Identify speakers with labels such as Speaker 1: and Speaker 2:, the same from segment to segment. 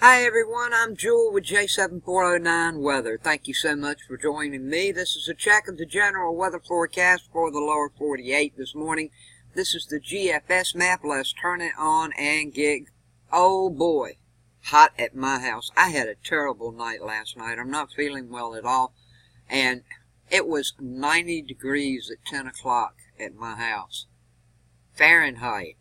Speaker 1: Hi everyone, I'm Jewel with J7409 Weather. Thank you so much for joining me. This is a check of the general weather forecast for the lower 48 this morning. This is the GFS map. Let's turn it on and get, oh boy, hot at my house. I had a terrible night last night. I'm not feeling well at all. And it was 90 degrees at 10 o'clock at my house. Fahrenheit.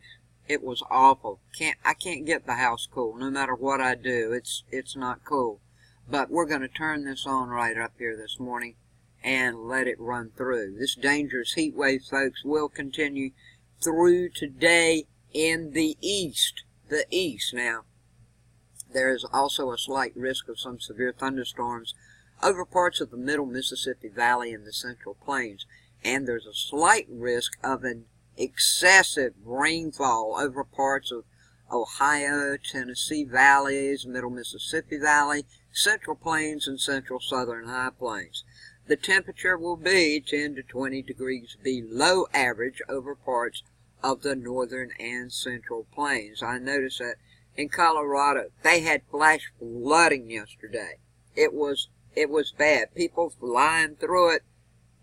Speaker 1: It was awful. I can't get the house cool. No matter what I do, it's not cool. But we're going to turn this on right up here this morning and let it run through. This dangerous heat wave, folks, will continue through today in the east. The east. Now, there is also a slight risk of some severe thunderstorms over parts of the middle Mississippi Valley and the Central Plains. And there's a slight risk of an excessive rainfall over parts of Ohio, Tennessee valleys, middle Mississippi Valley, Central Plains, and central southern high plains. The temperature will be 10 to 20 degrees below average over parts of the northern and central plains. I noticed that in Colorado, they had flash flooding yesterday. It was bad. People flying through it.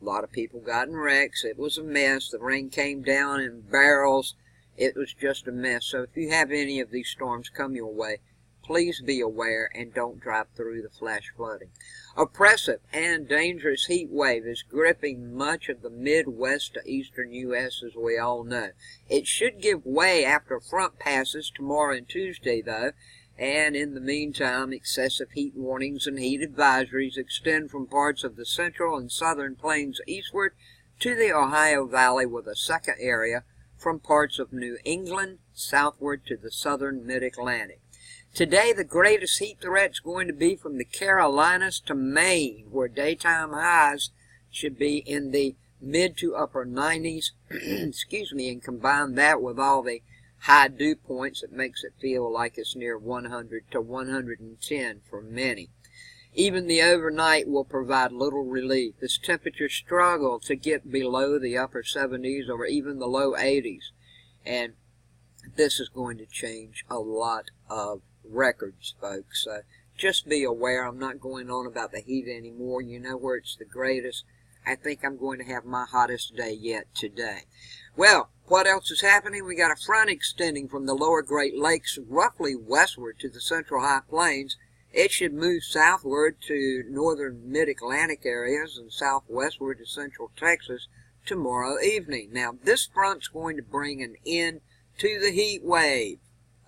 Speaker 1: A lot of people got in wrecks. It was a mess. The rain came down in barrels. It was just a mess. So if you have any of these storms come your way, please be aware and don't drive through the flash flooding. Oppressive and dangerous heat wave is gripping much of the Midwest to eastern U.S., as we all know. It should give way after front passes tomorrow and Tuesday, though. And in the meantime, excessive heat warnings and heat advisories extend from parts of the central and southern plains eastward to the Ohio Valley, with a second area from parts of New England southward to the southern mid-Atlantic. Today, the greatest heat threat is going to be from the Carolinas to Maine, where daytime highs should be in the mid to upper 90s, and combine that with all the high dew points, it makes it feel like it's near 100 to 110 for many. Even the overnight will provide little relief. This temperature struggle to get below the upper 70s or even the low 80s. And this is going to change a lot of records, folks. So just be aware. I'm not going on about the heat anymore. You know where it's the greatest. I think I'm going to have my hottest day yet today. Well, what else is happening? We got a front extending from the lower Great Lakes roughly westward to the central high plains. It should move southward to northern mid-Atlantic areas and southwestward to central Texas tomorrow evening. Now, this front's going to bring an end to the heat wave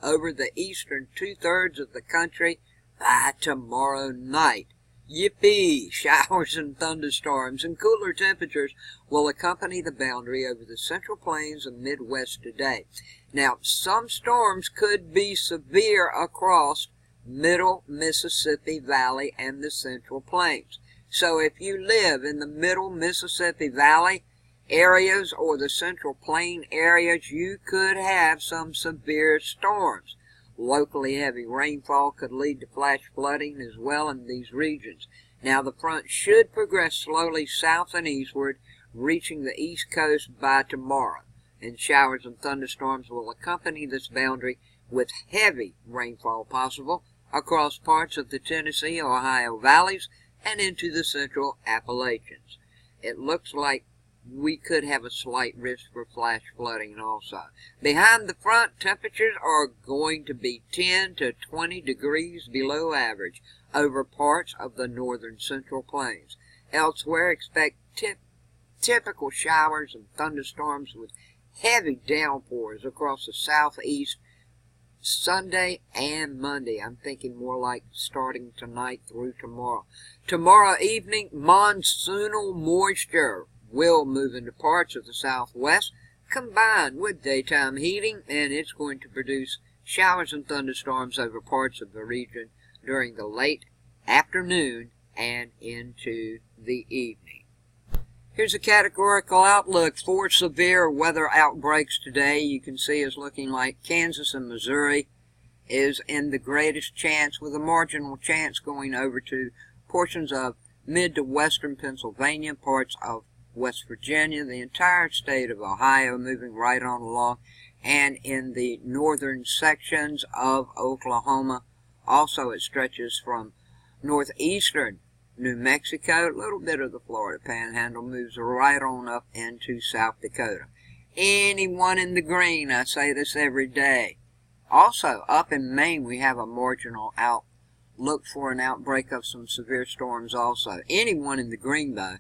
Speaker 1: over the eastern two-thirds of the country by tomorrow night. Yippee! Showers and thunderstorms and cooler temperatures will accompany the boundary over the central plains and Midwest today. Now, some storms could be severe across middle Mississippi Valley and the central plains. So if you live in the middle Mississippi Valley areas or the central plain areas, you could have some severe storms. Locally heavy rainfall could lead to flash flooding as well in these regions. Now, the front should progress slowly south and eastward, reaching the east coast by tomorrow. And showers and thunderstorms will accompany this boundary, with heavy rainfall possible across parts of the Tennessee, Ohio valleys and into the central Appalachians. It looks like we could have a slight risk for flash flooding also. Behind the front, temperatures are going to be 10 to 20 degrees below average over parts of the northern central plains. Elsewhere, expect typical showers and thunderstorms with heavy downpours across the southeast Sunday and Monday. I'm thinking more like starting tonight through tomorrow. Tomorrow evening, monsoonal moisture will move into parts of the southwest, combined with daytime heating, and it's going to produce showers and thunderstorms over parts of the region during the late afternoon and into the evening. Here's a categorical outlook for severe weather outbreaks today. You can see it's looking like Kansas and Missouri is in the greatest chance, with a marginal chance going over to portions of mid to western Pennsylvania, parts of West Virginia, the entire state of Ohio, moving right on along, and in the northern sections of Oklahoma, Also, it stretches from northeastern New Mexico, a little bit of the Florida Panhandle, moves right on up into South Dakota. Anyone in the green, I say this every day. Also, up in Maine, we have a marginal outlook for an outbreak of some severe storms also. Anyone in the green, though,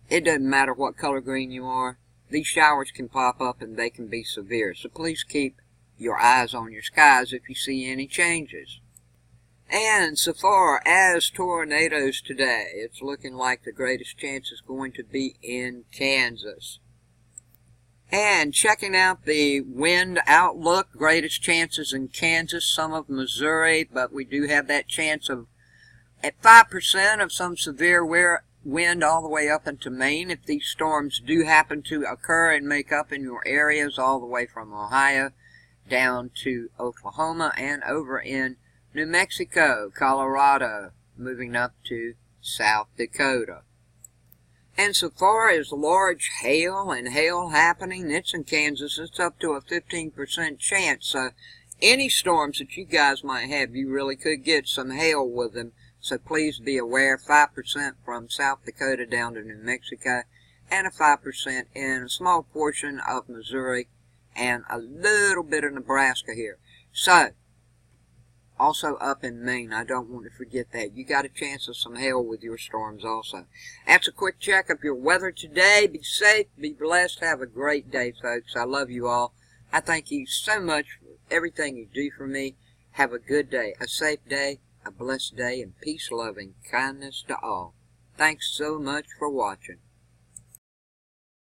Speaker 1: it doesn't matter what color green you are, these showers can pop up and they can be severe. So please keep your eyes on your skies if you see any changes. And so far as tornadoes today, it's looking like the greatest chance is going to be in Kansas. And checking out the wind outlook, greatest chances in Kansas, some of Missouri, but we do have that chance of at 5% of some severe wind all the way up into Maine. If these storms do happen to occur and make up in your areas all the way from Ohio down to Oklahoma and over in New Mexico, Colorado, moving up to South Dakota. And so far as large hail and hail happening, it's in Kansas. It's up to a 15% chance. So any storms that you guys might have, you really could get some hail with them. So please be aware, 5% from South Dakota down to New Mexico, and a 5% in a small portion of Missouri, and a little bit of Nebraska here. So, also up in Maine, I don't want to forget that. You got a chance of some hail with your storms also. That's a quick check of your weather today. Be safe, be blessed, have a great day, folks. I love you all. I thank you so much for everything you do for me. Have a good day, a safe day, a blessed day, and peace, loving kindness to all. Thanks so much for watching.